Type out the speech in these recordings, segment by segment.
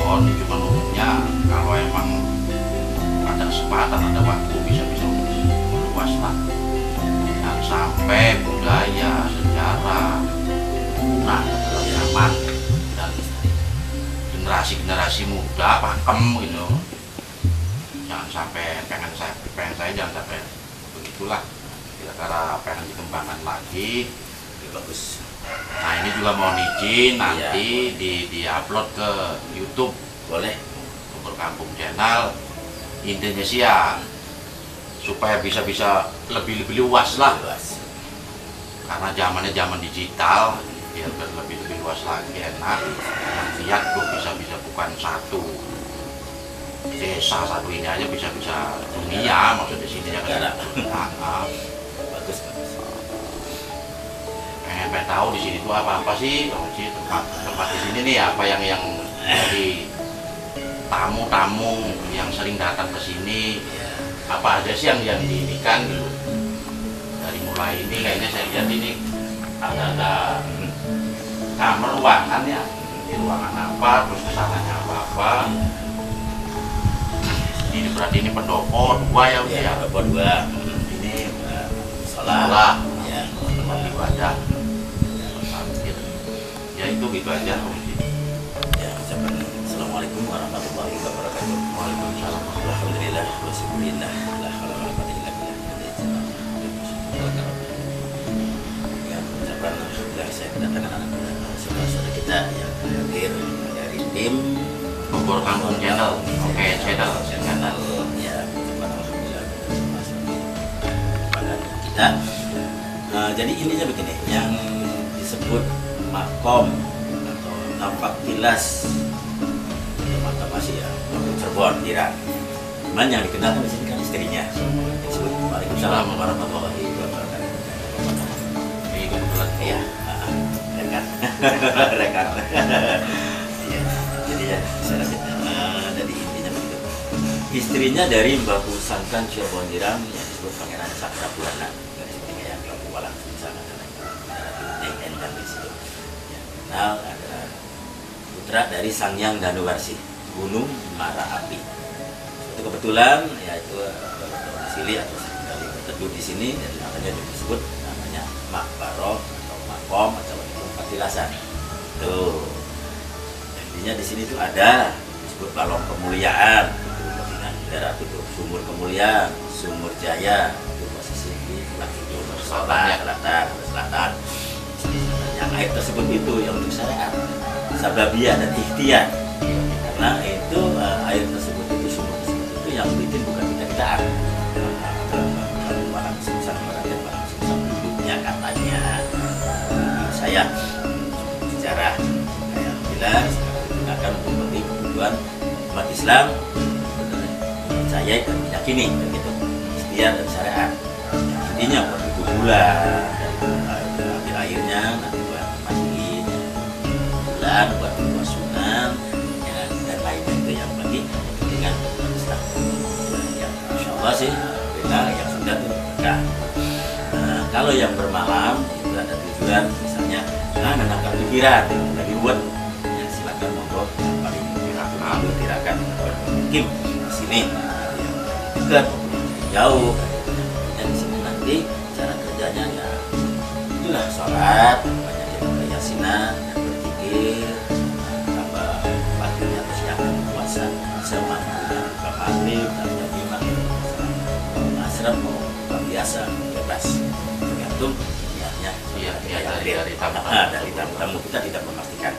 telepon, cuma umumnya kalau emang ada kesempatan, ada waktu bisa-bisa luas lah. Jangan sampai budaya, sejarah punah dalam zaman dan generasi muda pakem gitu. Jangan sampai pengen saya jangan sampai begitulah. Kira-kira pengen dikembangkan lagi. Bagus. Nah ini juga mohon izin nanti di-upload ke YouTube. Boleh. Sumber Kampung Channel. Intinya sih ya supaya bisa lebih luas lah. Luas. Karena zamannya zaman digital, biar lebih luas lagi, enak. Lihat kok bisa bukan satu desa, satu ini aja bisa dunia, maksudnya sini ya kan. Bagus. Pengen tahu di sini tuh apa sih, tempat di sini nih apa yang jadi tamu-tamu yang sering datang ke sini, apa aja sih yang diinikan gitu. Dari mulai ini kayaknya saya lihat ini ada kamar ruangan ya, di ruangan apa, terus kesananya apa. Ini berarti ini pendopo 2 ya udah ya. Pendopo 2. Ini salah. Ya, tempat ibadah. Ya itu gitu aja. Ya, ucapkan Assalamualaikum warahmatullahi wabarakatuh. Waalaikumsalam. Alhamdulillah wa syukurillah. La haula wala quwwata illa billah. Ya, ucapkan alhamdulillah saya kedatangan anak saudara kita yang hadir dari tim Sumber Kampung Channel. Oke, channel. Ya, ucapkan alhamdulillah kepada kita. Jadi intinya begini, yang disebut makom atau tampak tilas mantap masih ya Cirebon Iran. Cuman yang dikenal di sini kan istrinya. Disebut Waalaikumsalam warahmatullahi wabarakatuh. Ini kebetulan Iya, rekan. Iya, jadi ya saya lanjut. Jadi intinya begitu. Istrinya dari Mbah Sangkan Cirebon Iran yang disebut Pangeran Sakra Buana. Yang Lampu Walang misalnya dan dan di situ. Kenal adalah putra dari Sangyang Danuwarsi, Gunung Mara Api. Suatu kebetulan yaitu domisili atau tinggal berteduh di sini, jadi makanya disebut namanya Makbaro atau Makom atau tempat tilasan. Tuh, intinya di sini tuh ada disebut balong kemuliaan, itu sumur kemuliaan, sumur jaya, itu posisi di selatan. Yang air tersebut itu yang untuk syariat, sababiyah dan ikhtiar. Karena itu air tersebut itu sumur tersebut itu yang bikin bukan kita-kitaan. Barang sungsang hidupnya katanya. Saya sejarah yang bilang digunakan untuk kepentingan umat Islam, percaya dan meyakini begitu. Ikhtiar dan syariat. Intinya waktu itu bulan dan airnya nanti buat mandiin bulan buat sunan ya, dan lainnya itu yang bagi dengan Islam ya, insya Allah sih yang sudah tuh berkah. Kalau yang bermalam itu ada tujuan misalnya menangkap pikiran dari buat ya, silakan monggo yang paling tirakan mungkin di sini dekat jauh dan di sini nanti cara kerjanya ya itulah sholat, banyak yasinan, berzikir, tambah paginya persiapan puasa, semuanya ke maghrib, jam 5, asram mau biasa bebas, tergantung niatnya. Dari tamu kita tidak memastikan.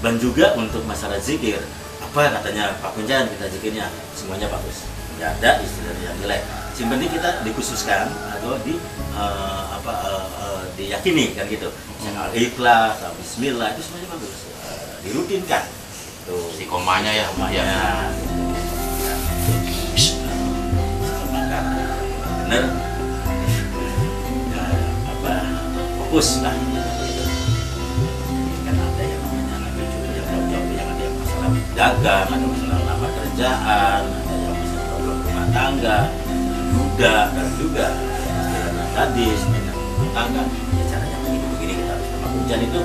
Dan juga untuk masalah zikir, apa katanya Pak Kunjan kita zikirnya semuanya bagus, tidak ada istilah yang jelek. Yang penting kita dikhususkan atau diyakini kan gitu. Misalnya ikhlas, bismillah itu semuanya bagus. Dirutinkan. Tuh istiqomahnya ya. Bener. Fokus lah. Kan ada yang namanya lagi jauh-jauh yang ada yang masalah dagang, ada masalah lamar kerjaan, ada yang masalah problem rumah tangga, dan juga gadis dengan tangga. Ya caranya begini kita harus hujan itu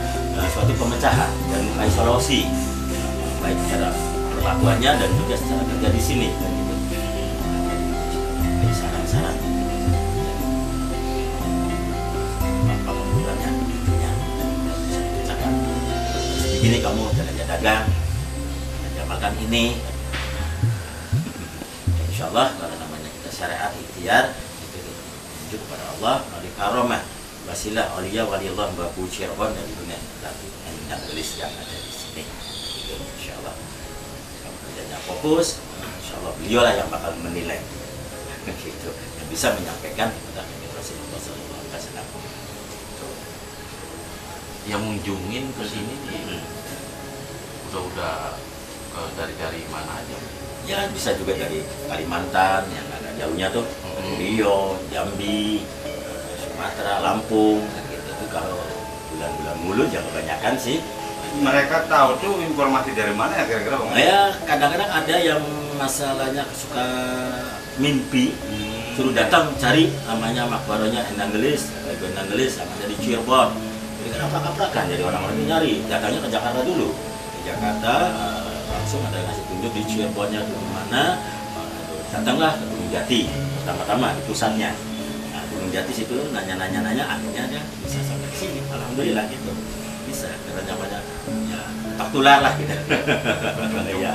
suatu pemecahan dan mulai solusi baik secara perlakuannya dan juga secara kerja di sini kan gitu. Jadi saran-saran apa kebutuhannya intinya bisa dikerjakan. Begini kamu jalan dagang, makan ini. Insya Allah kalau namanya kita syariat ikhtiar itu tunjuk kepada Allah melalui karomah wasilah aulia waliullah Bapu Cirebon dari dunia dan tulis yang ada di sini. Insya Allah kalau kerjanya fokus, insya Allah beliau lah yang bakal menilai gitu, yang bisa menyampaikan kepada Rasulullah SAW. Yang mengunjungin ke sini udah dari mana aja? Ya bisa juga dari Kalimantan yang agak jauhnya tuh, Rio, Jambi, Sumatera, Lampung, gitu. Itu kalau bulan-bulan mulu jangan kebanyakan sih. Mereka tahu tuh informasi dari mana ya kira-kira Bang? Ya kadang-kadang ada yang masalahnya suka mimpi, suruh datang cari namanya makbarohnya Endanggelis, yang ada di Cirebon. Jadi kan aprak-aprakan, jadi orang-orang ini nyari, datangnya ke Jakarta dulu. Di Jakarta langsung ada yang ngasih tunjuk di Cirebonnya di mana, datanglah ke Gunung Jati pertama-tama di pusatnya. Nah, Gunung Jati situ nanya-nanya, akhirnya dia bisa sampai sini. Alhamdulillah gitu, bisa karena banyak ya tertular lah gitu. Ya.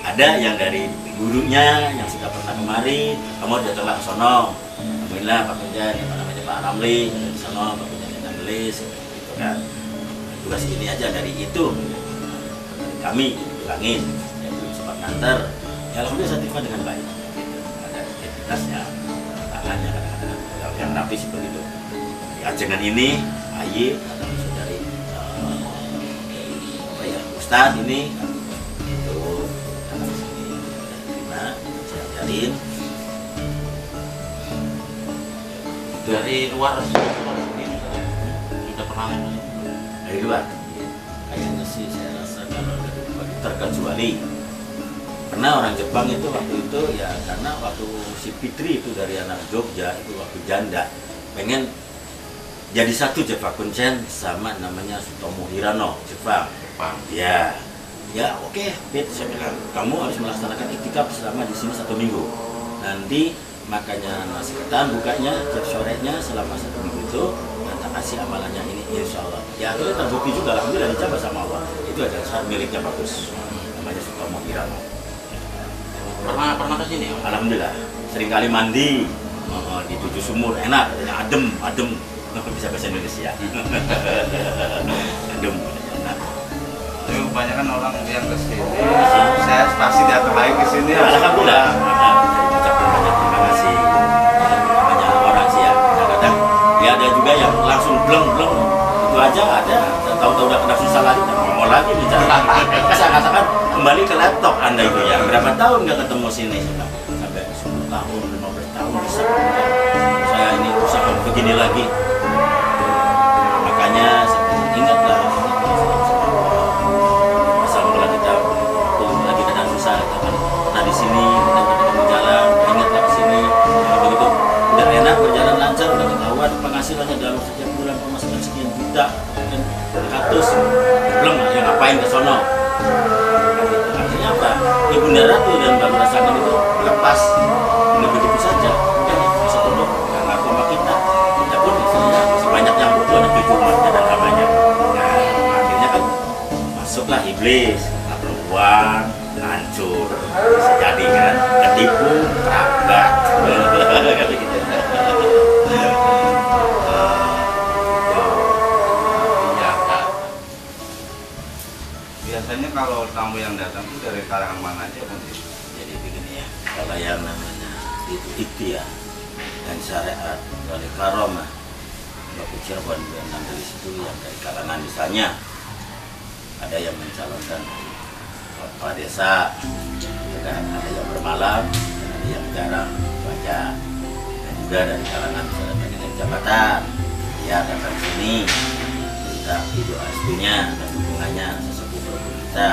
Ada yang dari gurunya yang sudah pernah kemari, kamu datanglah ke sono, alhamdulillah Pak Kunjan, apa namanya Pak Ramli, di sono Pak Kunjan yang nulis, gitu kan. Tugas ini aja dari itu. Kami bilangin, ya belum sempat nganter, ya alhamdulillah saya terima dengan baik. Gitu. Ada identitasnya, tangannya kadang-kadang yang rapi seperti itu. Di ajengan ini, Ayi, ada musuh dari apa ya, Ustadz ini, itu datang sini, terima, saya ajarin. Dari luar sendiri sudah pernah Dari luar, kayaknya sih saya rasa kalau dari luar terkecuali pernah orang Jepang itu waktu itu ya karena waktu si Fitri itu dari anak Jogja itu waktu janda pengen jadi satu Jepang Kuncen sama namanya Sutomo Hirano Jepang. Ya oke, Fit, saya bilang kamu harus melaksanakan iktikaf selama di sini 1 minggu. Nanti makanya nasi ketan bukanya tiap sorenya selama 1 minggu itu tak kasih amalannya ini insya Allah. Ya itu terbukti juga, alhamdulillah dicapai sama Allah. Itu ada saat miliknya bagus, namanya Sutomo Hirano. Pernah ke sini? Alhamdulillah, sering kali mandi di 7 sumur, enak, adem, bisa bahasa Indonesia. Adem, enak. Tapi kebanyakan orang yang ke sini, saya pasti datang lagi ke sini. Alhamdulillah, ucapkan banyak terima kasih. Banyak orang sih ya, kadang-kadang ya ada juga yang langsung bleng itu aja ada. Tahu-tahu udah kena susah lagi, mau lagi bicara. Seakan-akan kembali ke laptop Anda itu ya. Berapa tahun nggak ketemu sini? Sampai 10 tahun, 15 tahun bisa. Saya ini usah begini lagi. Makanya ingatlah. Asal mula kita lagi kadang susah, pernah di sini, kita ketemu jalan, ingatlah ke sini. Begitu udah enak berjalan lancar, udah ketahuan penghasilannya dalam setiap bulan pemasukan sekian juta, dan ratus, belum ya ngapain ke sono? Akhirnya apa? Ibunda Ratu dan Baru Rasakan itu lepas, udah begitu saja. Udah masuk pondok, nggak ngaku sama kita. Kita pun istilahnya masih banyak yang butuh anak cucu umatnya dan namanya. Nah, akhirnya kan masuklah iblis, nggak perlu uang, hancur, bisa jadi kan, ketipu, kerabat, kata gitu. Biasanya kalau tamu yang datang itu dari kalangan mana aja Bang? Jadi begini ya, kalau yang namanya itu ikhtiar dan syariat dari karomah Bapu Cirebon dan dari situ yang dari kalangan misalnya ada yang mencalonkan kepala desa, ya kan? Ada yang bermalam, dan ada yang jarang baca, dan juga dari kalangan misalnya pengen jabatan, ya datang sini minta video astunya dan dukungannya sesepuh berburu kita.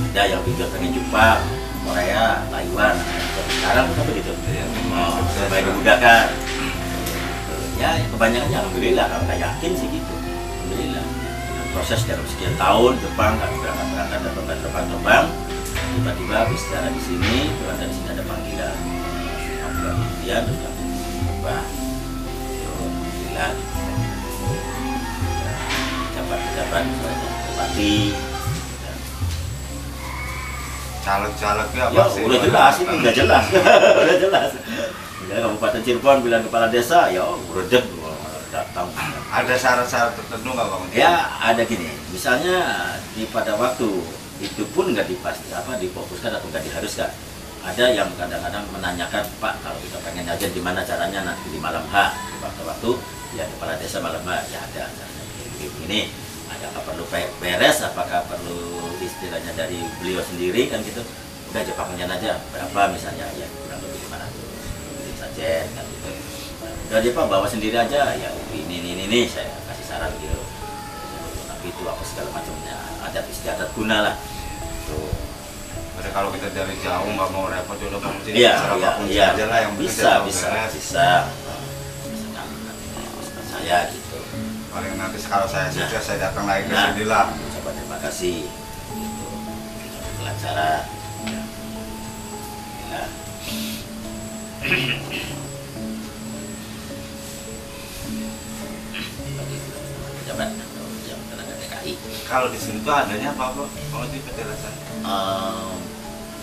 Ada yang juga pengen Jepang, Korea, Taiwan, sekarang kan begitu. Supaya dimudahkan. Ya kebanyakan alhamdulillah, kita yakin sih gitu. Alhamdulillah. Proses dalam sekian tahun Jepang kan berangkat dan terbang Jombang. Tiba-tiba habis secara di sini, pulang dari sini ada panggilan. Panggilan kemudian terus coba panggilan jabat-jabat misalnya bupati. Caleg-calegnya Ya, apa sih? udah jelas, itu udah jelas. Udah jelas. Misalnya Kabupaten Cirebon bilang kepala desa, ya udah datang. Ada syarat-syarat tertentu nggak Bang? Ya ada gini, misalnya pada waktu itu pun nggak difokuskan atau nggak diharuskan. Ada yang kadang-kadang menanyakan, Pak, kalau kita pengen aja gimana caranya nanti di malam H, waktu-waktu ya kepala desa malam H, ya ada caranya begini. Ada nggak perlu beres, apakah perlu istilahnya dari beliau sendiri kan gitu. Udah aja pakunya aja berapa misalnya, ya kurang lebih 500 saja kan gitu. Udah aja Pak bawa sendiri aja, ya ini saya kasih saran gitu. Tapi itu apa segala macamnya, adat istiadat guna lah. Tuh. Jadi kalau kita dari jauh nggak mau repot udah Bang sini Iya, aja lah yang bisa beres. Saya gitu. Paling nanti kalau saya sukses saya datang lagi ke sini lah. Coba terima kasih. Gitu. Kelancaran. Ya. Ya. Pejabat yang tenaga DKI. Kalau di sini tuh adanya apa Bang di penjelasan?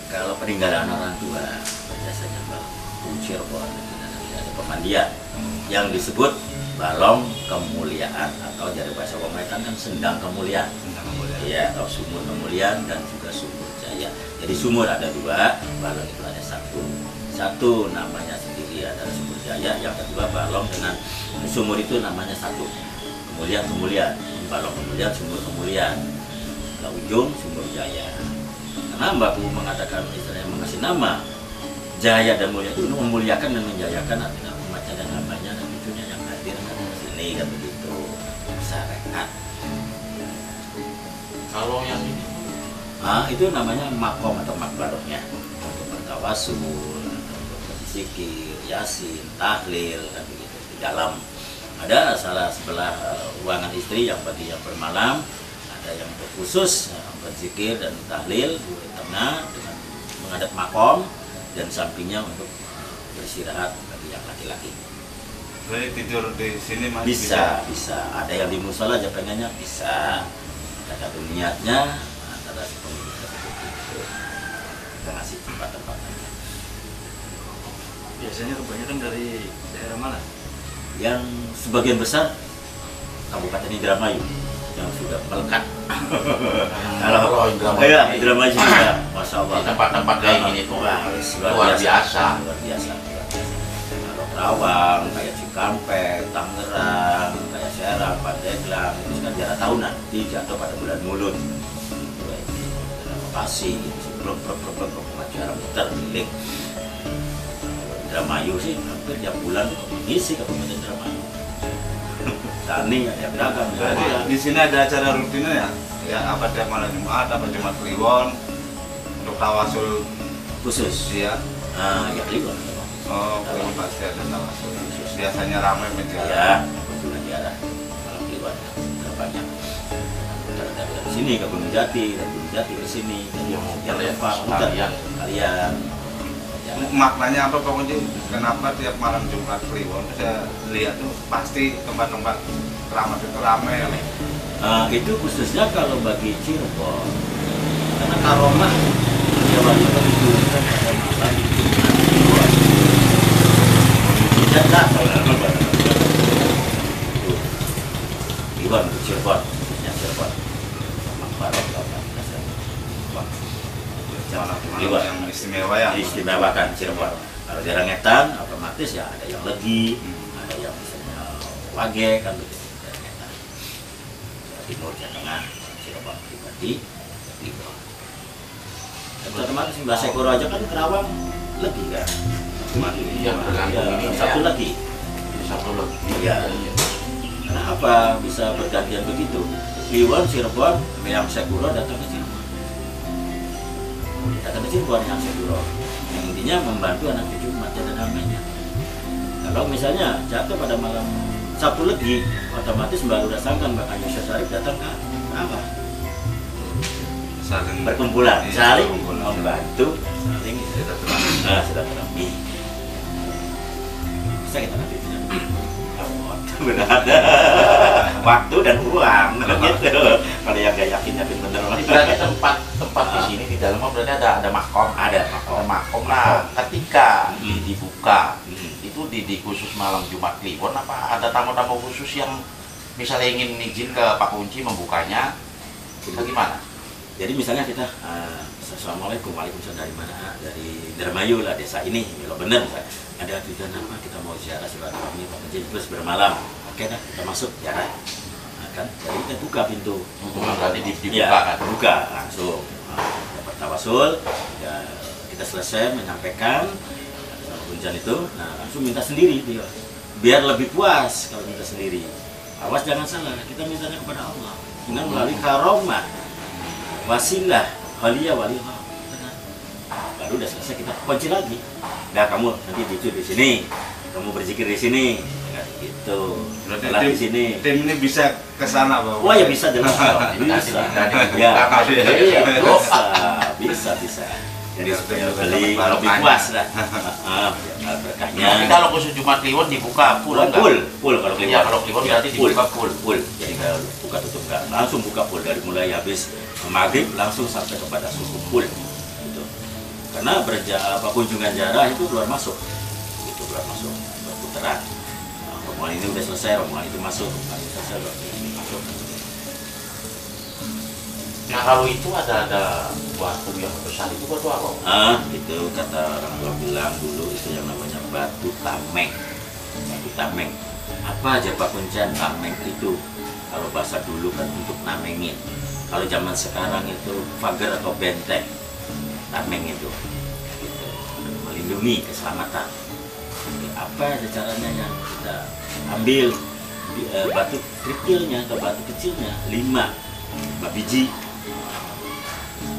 Kalau peninggalan orang tua biasanya Cirebon ada pemandian yang disebut balong kemuliaan atau dari bahasa Wamaitan kan sendang kemuliaan. Iya, atau sumur kemuliaan dan juga sumur jaya. Jadi sumur ada dua, balong itu ada satu. Satu namanya sendiri adalah sumur jaya, yang kedua balong dengan sumur itu namanya satu. Kemuliaan, balong kemuliaan, sumur kemuliaan. Kalau ujung sumur jaya. Karena Mbak Bu mengatakan istilahnya mengasih nama jaya dan mulia itu memuliakan dan menjayakan artinya umatnya dan hambanya dan cucunya yang hadir di sini kan begitu. Syariat. Kalau yang ini Itu namanya makom atau makbaroknya untuk bertawasul, untuk berzikir, yasin, tahlil kan begitu. Di dalam ada salah sebelah ruangan istri yang bagi yang bermalam, ada yang khusus berzikir dan tahlil di tengah dengan menghadap makom dan sampingnya untuk beristirahat bagi yang laki-laki. Jadi tidur di sini masih Bisa. Ada yang di musola aja pengennya bisa. Ada niatnya antara si pemilik tersebut itu kita ngasih tempat-tempatnya. Biasanya kebanyakan dari daerah mana? Yang sebagian besar Kabupaten Indramayu yang sudah melekat. Kalau Indramayu juga, masya Allah. di tempat-tempat kayak gini tuh luar biasa. Luar biasa. Kalau Kerawang, kayak Cikampek, Tangerang, kayak Serang, Pandeglang, itu kan jarak tahunan. Nanti jatuh pada bulan Mulut. Bekasi, belum jarak muter keliling. Indramayu sih hampir tiap bulan mengisi Kabupaten Indramayu. Tani ya beragam. Jadi di sini ada acara rutinnya ya? Ya apa tiap malam Jumat, apa Jumat Kliwon untuk tawasul Khusus. ya? Ya Kliwon. Oh, Kliwon pasti ada tawasul. Biasanya ramai menjelang. Ya, kebetulan di arah malam Kliwon banyak. Dari sini ke Gunung Jati, dari Gunung Jati ke sini. Jadi Kalian kalian. Maknanya apa Pak Kunci? Kenapa tiap malam Jumat Kliwon saya lihat tuh pasti tempat-tempat keramat itu ramai. Itu khususnya kalau bagi Cirebon, karena karomah Jawa Timur diturunkan pada malam Jumat Kliwon. Tidak Kliwon Cirebon, Cirebon, Makbarok Malam yang istimewa ya. Diistimewakan Cirebon. Kalau di Rangetan otomatis ya ada yang Legi, ada yang misalnya Wage kan begitu. Rangetan, Jawa Timur, Jawa Tengah, Cirebon pribadi, Kliwon. Dan otomatis bahasa Koro aja kan Kerawang Legi kan. Iya, tergantung ini Satu lagi. Satu lagi. Iya. Kenapa bisa bergantian begitu? Kliwon, Cirebon, yang Sekuro datang ke sini. Datang ke Cirebon yang Sekuro. Yang intinya membantu anak cucu umatnya dan hambanya. Kalau misalnya jatuh pada malam Sabtu Legi, otomatis Mbak Lurah Sangkan, Mbak Kanyu Syarif datang ke Kerawang. saling berkumpulan, iya, saling berkumpulan. membantu, saling silaturahmi. Bisa kita nanti benar waktu dan uang gitu. Kalau yang gak yakin bener Berarti tempat di sini di dalam berarti ada makom, ada makom. Nah, ketika dibuka itu di khusus malam Jumat Kliwon apa ada tamu-tamu khusus yang misalnya ingin izin ke Pak Kunci membukanya, bagaimana? Jadi misalnya kita Assalamualaikum, waalaikumsalam, dari mana? Dari Dermayu lah, desa ini. Kalau benar ada tujuan apa, kita mau ziarah silaturahmi Pak Kunci terus bermalam. Oke dah, kita masuk ziarah. Nah, kan, jadi kita buka pintu. Berarti dibuka Ya, kan? buka langsung. Dapat tawasul, ya, kita selesai menyampaikan sama kunci itu, nah langsung minta sendiri dia. Biar lebih puas kalau minta sendiri. Awas jangan salah, kita mintanya kepada Allah dengan melalui karomah, wasilah, waliyah, waliyah. Baru udah selesai kita kunci lagi. Nah kamu nanti di sini, kamu berzikir di sini, gitu. Berarti di sini. Tim ini bisa ke sana, Pak. Oh ya bisa jelas. Bisa. Ya, bisa. Jadi supaya beli lebih puas lah. Berkahnya. Tapi kalau khusus Jumat Kliwon dibuka full enggak? Full kalau Kliwon. Ya, kalau Kliwon berarti dibuka full. Jadi kalau buka tutup enggak, langsung buka full dari mulai habis maghrib langsung sampai kepada subuh full. Gitu. Karena kunjungan ziarah itu keluar masuk. Itu keluar masuk berputaran. Rombongan ini udah selesai, rombongan itu masuk, rombongan itu selesai, rombongan ini masuk. Nah kalau itu ada batu yang besar itu batu apa? Itu kata orang tua bilang dulu itu yang namanya batu tameng. Batu tameng. Apa aja Pak Kuncen tameng itu? Kalau bahasa dulu kan untuk namengin. Kalau zaman sekarang itu pagar atau benteng. Tameng itu. Gitu. Melindungi keselamatan. Apa aja caranya yang kita ambil batu kerikilnya atau batu kecilnya 5 biji.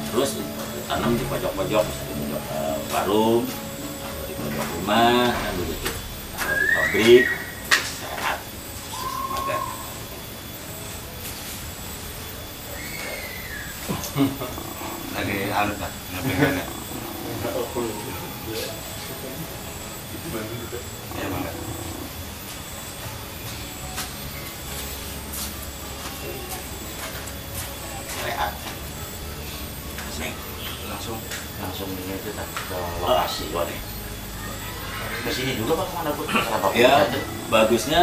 Terus tanam di pojok-pojok, misalnya di pojok warung atau di pojok rumah, kan begitu. Atau di pabrik, sehat, magar. Lagi alut lah, ngepingannya. Ya bangga. Sehat. Langsung ini itu ke lokasi boleh. Ke sini juga Pak kemana pun Pak? Ya bagusnya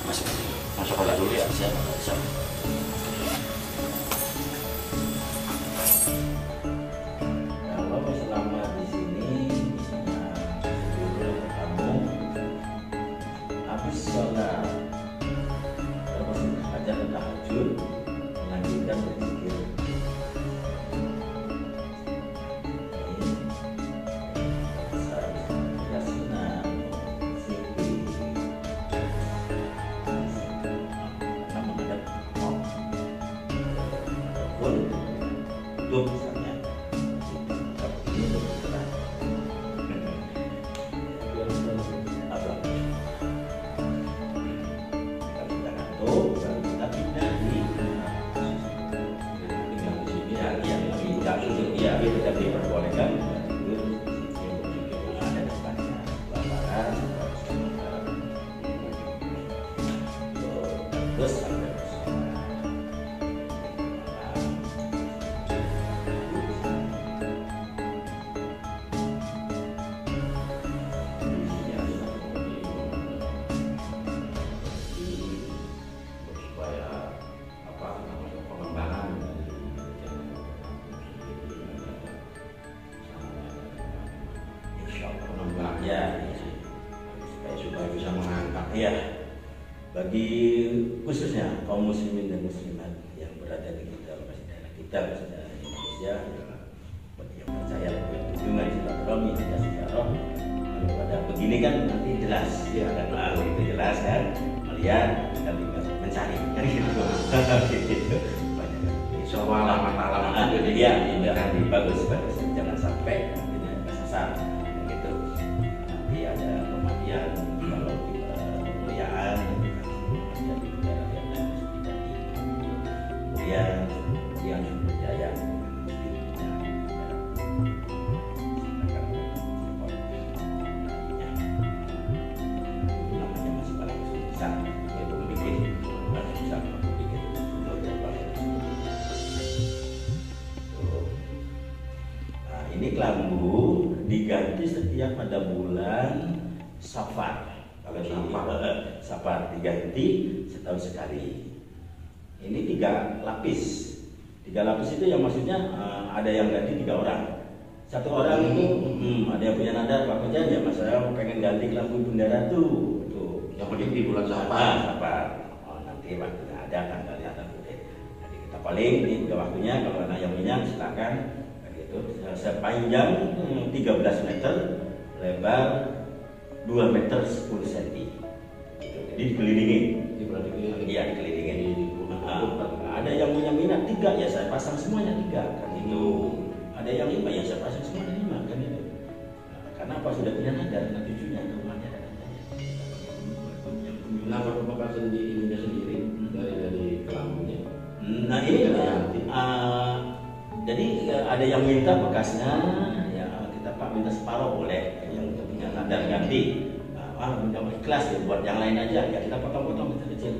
masuk aja dulu ya. Bisa. Kalau selama di sini misalnya kamu habis sholat terus aja tahajud melanjutkan berzikir. Misalnya ini lebih berat. Kalau kita ngantuk, baru kita pindah di sini yang lebih jatuh ya kita diperbolehkan tidur ada tempatnya laparan terus sampai supaya bisa mengangkat ya bagi khususnya kaum muslimin dan muslimat yang berada di lokasi daerah kita daerah Indonesia yang percaya kunjungan silaturahmi tidak sejarah kalau pada begini kan nanti jelas ya akan lalu itu jelas kan melihat kita tinggal mencari kan gitu banyak Soal alamat jadi ya bagus jangan sampai nantinya kesasar gitu nanti ada kematian kalau kemuliaan kemudian ini kelambu diganti setiap pada bulan Safar. Kalau di Safar diganti setahun sekali. Ini 3 lapis. 3 lapis itu yang maksudnya ada yang ganti 3 orang. Satu orang itu ada yang punya nadar Pak Kojan ya Mas, saya pengen ganti lampu bendera tuh. Yang penting di bulan Safar. Safar. Oh, nanti waktunya ada tanggalnya nanti. Jadi kita paling ini udah waktunya, kalau anak yang minyak silakan. Gitu. Sepanjang 13 meter, lebar 2 meter 10 cm. Gitu. Jadi dikelilingi. Iya, dikelilingi. Ada yang punya minat 3 ya saya pasang semuanya 3 kan itu. Ada yang 5 ya saya pasang semuanya 5 kan itu. Karena apa, sudah punya nadar, nah tujuannya rumahnya ada nadanya. Nah, Bapak ininya sendiri dari kelambunya. Nah ini jadi ada yang minta bekasnya, ya kita Pak minta separuh boleh, yang punya nadar ganti. Minta ikhlas ya buat yang lain aja, ya kita potong-potong kecil-kecil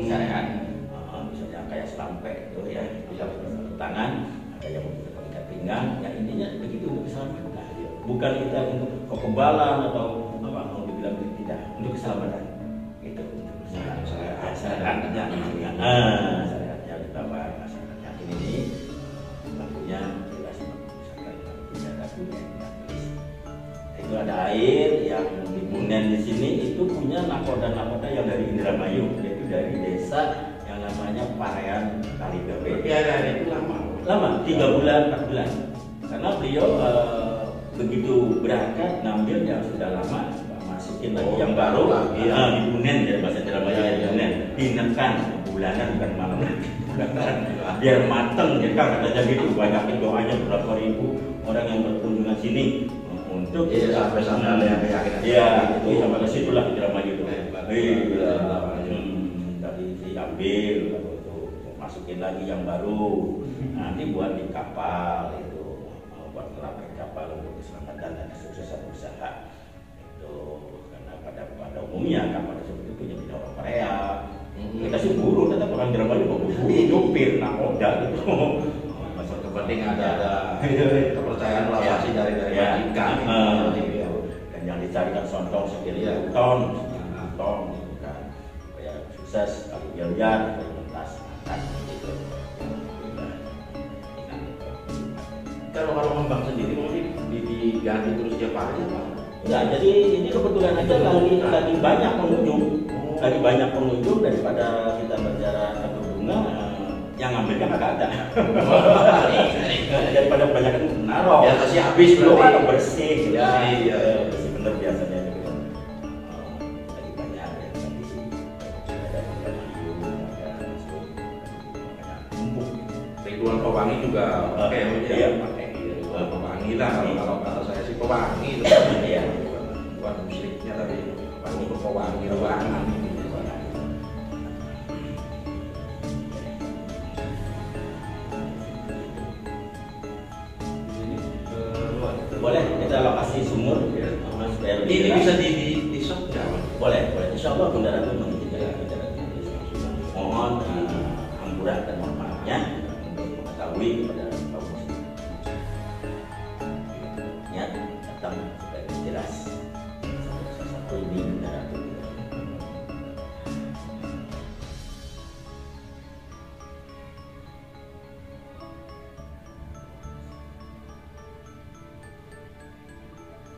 syariat. Misalnya kayak selampek itu ya, bisa tangan, ada yang mau ikat pinggang, ya intinya begitu untuk keselamatan. Nah, bukan kita untuk kekebalan atau apa mau dibilang tidak, untuk keselamatan. Itu untuk syariatnya, syariatnya dibawa masyarakat ini tentunya jelas misalkan tidak ada tulis. Itu ada air yang dibunen di sini, itu punya nakoda-nakoda yang dari Indramayu, yaitu dari desa yang namanya Parean Kaligawe. Ya, itu lama 3 bulan 4 bulan karena beliau begitu berangkat ngambil yang sudah lama masukin lagi yang baru dibunen, dari bahasa Indramayu dibunen, dinekan bulanan bukan malam bulanan biar mateng ya kan, katanya gitu. Banyakin doanya berapa ribu orang yang berkunjungan sini untuk sampai sana ada yang keyakinan. Iya, itu sampai ke situ lah Indramayu itu. Tadi diambil masukin lagi yang baru, nanti buat di kapal itu, buat ngelapin kapal untuk keselamatan dan kesuksesan usaha itu. Karena pada umumnya kapal tersebut itu punya bidang orang Korea. Kita sih buru, tetap orang Indramayu mau buru, nyupir, nakoda gitu. Penting ada kepercayaan relasi dari majikan. Dan yang dicarikan sontong sekian ton gitu kan, supaya sukses kali miliar tuntas gitu. Kalau Kembang sendiri mungkin diganti terus tiap hari apa? Enggak, jadi ini kebetulan aja lagi banyak pengunjung, daripada kita berjarak satu bunga. Yang ngambilnya nggak ada. Daripada banyak naruh. Ya kasih habis berarti. Bersih. Ya, bersih bener biasanya gitu. Lagi banyak ya tadi ada numpuk. Ritual pewangi juga pakai ritual pewangi lah. Kalau kata saya sih pewangi itu. Iya. Bukan musiknya tapi pewangi ruangan. Boleh kita lokasi sumur ya, supaya ini bisa di shop ya? Boleh. Insya Allah Bunda Ratu mohon ampura dan mohon maafnya untuk mengetahui kepada kaum muslim. Ya, datang supaya jelas satu ini Bunda Ratu.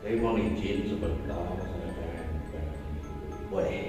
Saya mau izin sebentar, boleh.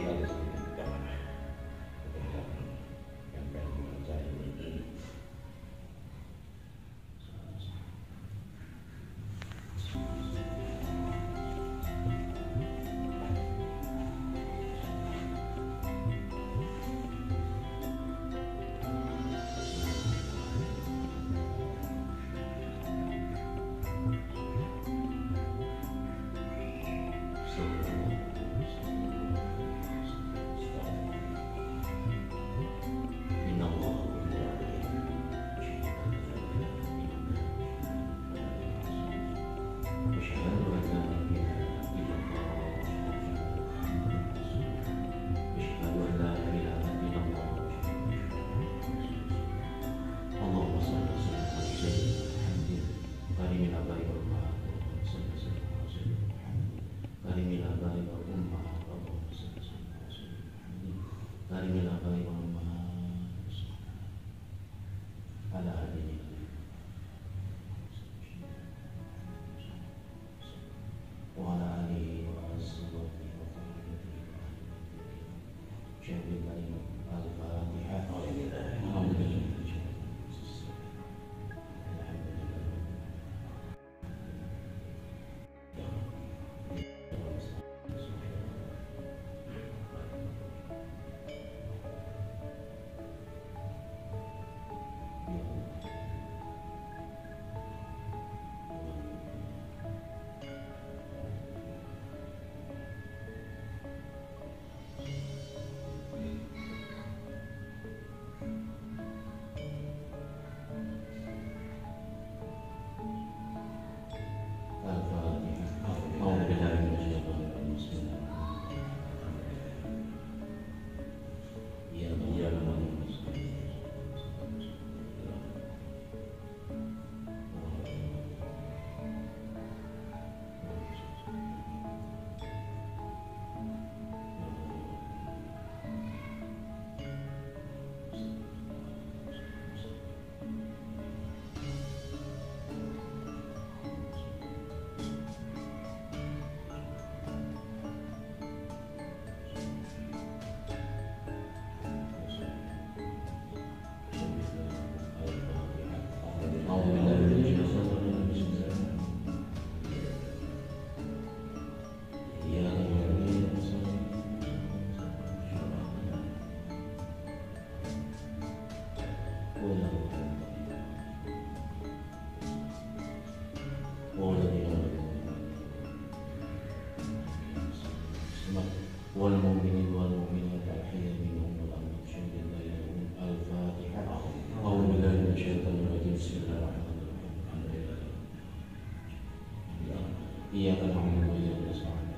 إياك نعبد وإياك نستعين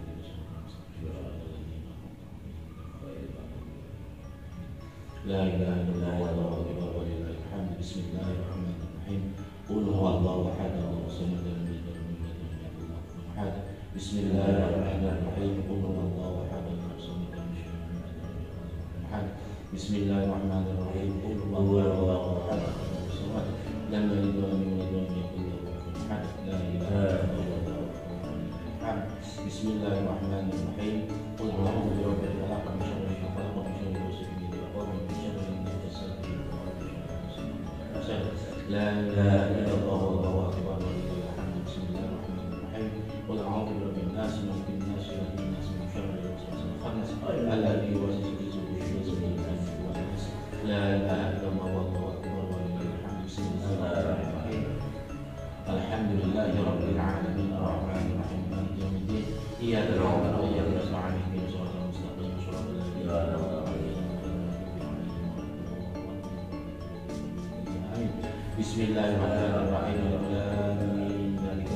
لا إله إلا الله والله أكبر ولله الحمد بسم الله الرحمن الرحيم قل هو الله أحد الله الصمد لم يلد ولم يولد ولم يكن له كفوا أحد بسم الله الرحمن الرحيم قل هو الله أحد الله الصمد لم يلد ولم يولد ولم يكن له كفوا أحد بسم الله الرحمن الرحيم قل هو الله أحد الله الصمد لم يلد ولم يولد ولم يكن له كفوا أحد لا إله إلا الله بسم الله الرحمن الرحيم قل أعوذ برب الفلق من شر ما خلق من شر غاسق إذا وقب من شر النفاثات في العقد لا إله إلا الله والله أكبر ولله الحمد بسم الله الرحمن الرحيم قل أعوذ برب الناس ملك الناس إله الناس من شر الوسواس الخنس الذي يوسوس في صدور الناس والناس لا إله إلا الله والله أكبر ولله الحمد بسم الله الرحمن الرحيم الحمد لله رب العالمين الرحمن الرحيم مالك يوم الدين إياك نعبد وإياك نستعين اهدنا الصراط المستقيم صراط الذين أنعمت عليهم آمين بسم الله الرحمن الرحيم العالمين ذلك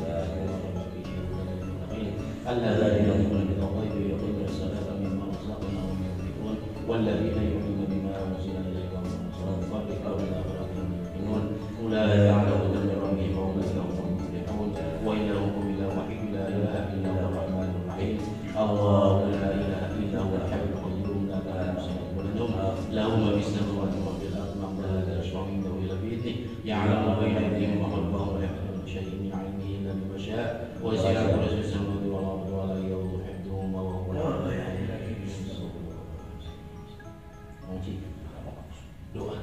الذين يؤمنون بالغيب ويقيمون الصلاة مما رزقناهم ينفقون والذين يؤمنون بما أنزل إليك وما أنزل من قبلك وبالآخرة هم يوقنون أولئك على هدى من ربهم وأولئك هم المفلحون وإلهكم إله واحد لا إله إلا هو الرحمن الرحيم الله لا إله إلا هو الحي القيوم لا تأخذه سنة ولا نوم له ما في السماوات وما في الأرض من لا يشفع عنده إلا بإذنه يعلم بين أيديهم وخلفهم ولا يحيطون بشيء من علمه إلا بما شاء وسع كرسيه السماوات والأرض ولا يؤوده حفظهما وهو العلي العظيم doa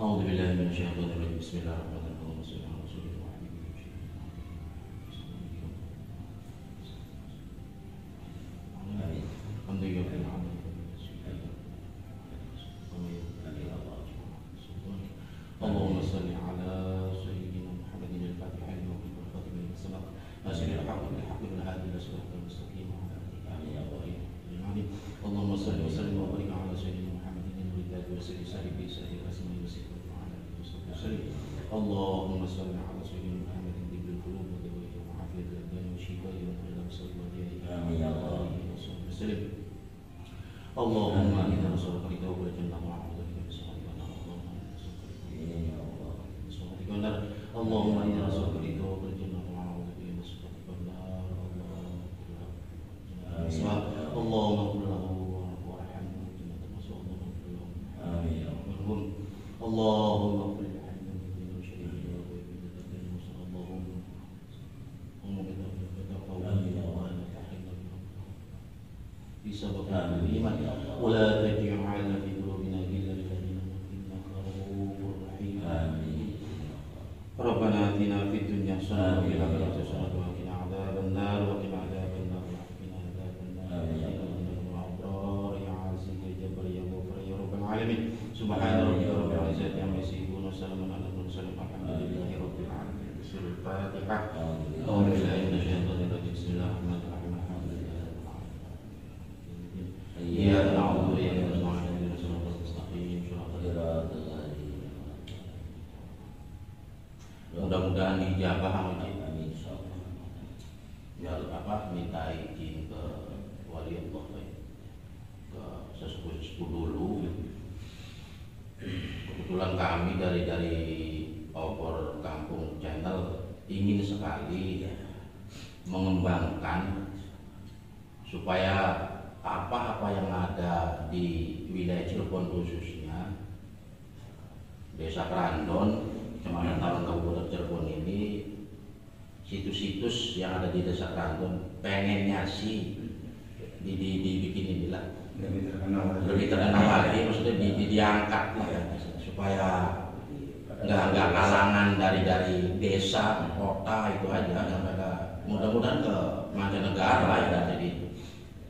أعوذ بالله من الشيطان الرجيم بسم الله الرحمن الرحيم اللهم صل على رسول الله الحمد لله رب العالمين اللهم صل على سيدنا محمد الفاتح لما أغلق والخاتم لما سبق ناصر الحق بالحق والهادي إلى صراط المستقيم وعلى آله وصحبه أجمعين اللهم صل وسلم وبارك على سيدنا محمد الوداد وسيد صاحبه سيد الأسماء وسيد وعلى آله وصحبه وسلم اللهم صل على سيدنا محمد طب القلوب ودوائها وعافية الأبدان وشفائها وكل أبصار وديائها آمين يا الله وصحبه وسلم اللهم إنا نسألك رضاك والجنة ونعوذ بك من سخطك والنار اللهم إنا نسألك رضاك والجنة ونعوذ بك من سخطك والنار اللهم اغفر له وارحمه وجنة المسوى اللهم اغفر له آمين اللهم اغفر لحينا من الشهيدين وغيبين المسلم اللهم في سبب الإيمان ولا تجعل في قلوبنا غلا للذين إنك رؤوف رحيم آمين ربنا آتنا في الدنيا حسنة وفي الآخرة حسنة وقنا عذاب النار وقنا عذاب النار وقنا عذاب النار الأبرار يا عزيز يا جبار يا غفور يا رب العالمين سبحان ربك رب العزة عما يصفون وسلام على المرسلين الحمد لله رب العالمين بسم الفاتحة أعوذ بالله من الشيطان الرجيم بسم الله الرحمن الرحيم الحمد لله رب العالمين إياك نعبد وإياك نستعين اهدنا الصراط المستقيم صراط الذين mudah-mudahan dijabah amin insyaallah. Ya apa minta izin ke wali Allah ke sesepuh dulu. Kebetulan kami dari Opor Kampung Channel ingin sekali mengembangkan supaya apa-apa yang ada di wilayah Cirebon khususnya Desa Kerandon Kecamatan Taman Kabupaten Cirebon ini situs-situs yang ada di Desa Kerandon pengennya sih dibikin inilah lebih terkenal lagi, maksudnya diangkat ya, supaya nggak kalangan dari desa kota itu aja yang mereka mudah-mudahan ke mancanegara ya jadi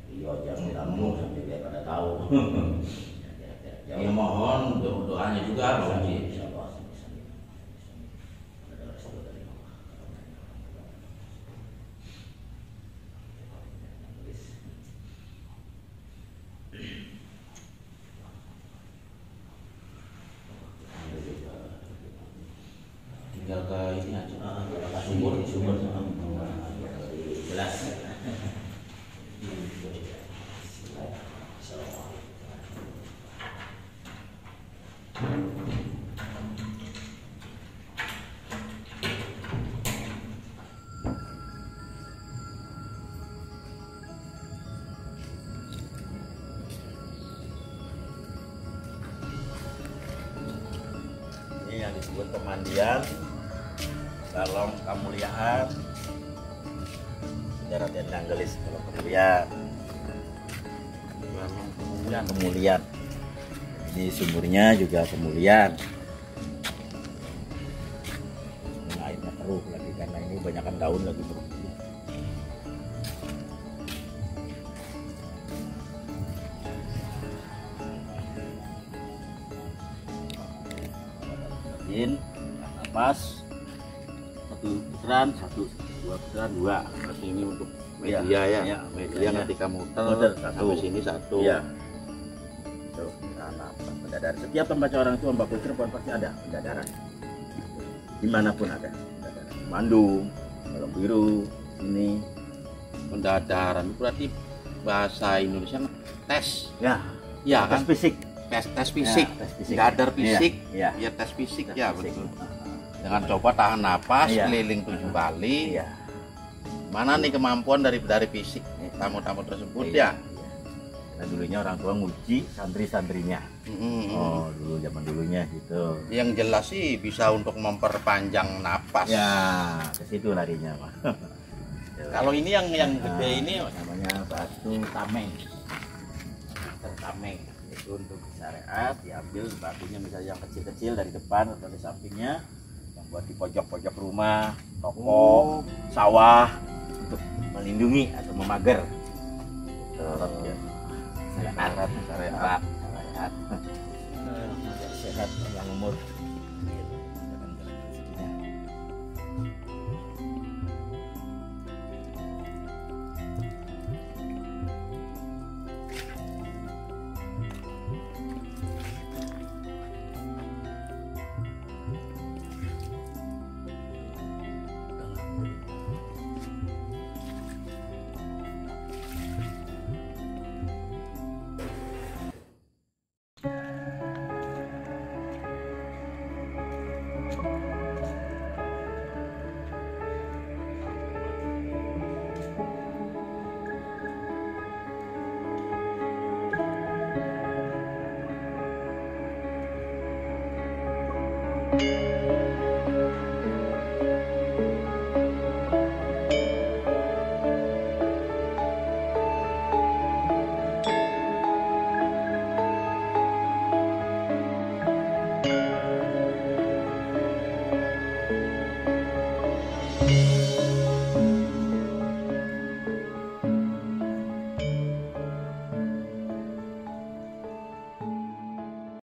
iya jangan kamu sampai dia pada tahu. Ya mohon doanya juga Pak Haji. Tinggal ke ini aja buat pemandian, balong kemuliaan, sejarah tendang gelis kalau kemuliaan, kemuliaan. Ini sumurnya juga kemuliaan. Ini airnya keruh lagi karena ini banyakkan daun lagi bro. Napas satu putaran, dua putaran, dua. Terus ini untuk Iya, media ya, iya, media medianya. ketika muter Muter, satu. sampai sini satu. Iya. Tuh, napas pendadaran. Setiap membaca orang tua Mbak Putri pasti ada pendadaran. Dimanapun ada pendadaran. Bandung, Balong Biru, ini. Pendadaran itu berarti bahasa Indonesia tes. Ya, Ya tes kan? fisik. Tes fisik. Ya, tes fisik. Dadar fisik. Iya, Ya tes fisik tes ya fisik. betul. Dengan coba tahan napas Iya. keliling 7 kali. Iya. Mana nih kemampuan dari fisik tamu-tamu tersebut Iya. ya? Karena dulunya orang tua nguji santri-santrinya. Mm-mm. Oh, dulu zaman dulunya gitu. Yang jelas sih bisa untuk memperpanjang napas. Ya, ke situ larinya, Pak. Kalau ini yang gede ini namanya batu tameng. Tameng itu untuk syariat diambil batunya misalnya yang kecil-kecil dari depan atau dari sampingnya, yang buat di pojok-pojok rumah, toko, sawah untuk melindungi atau memagar. Syariat, syariat. Sehat yang umur.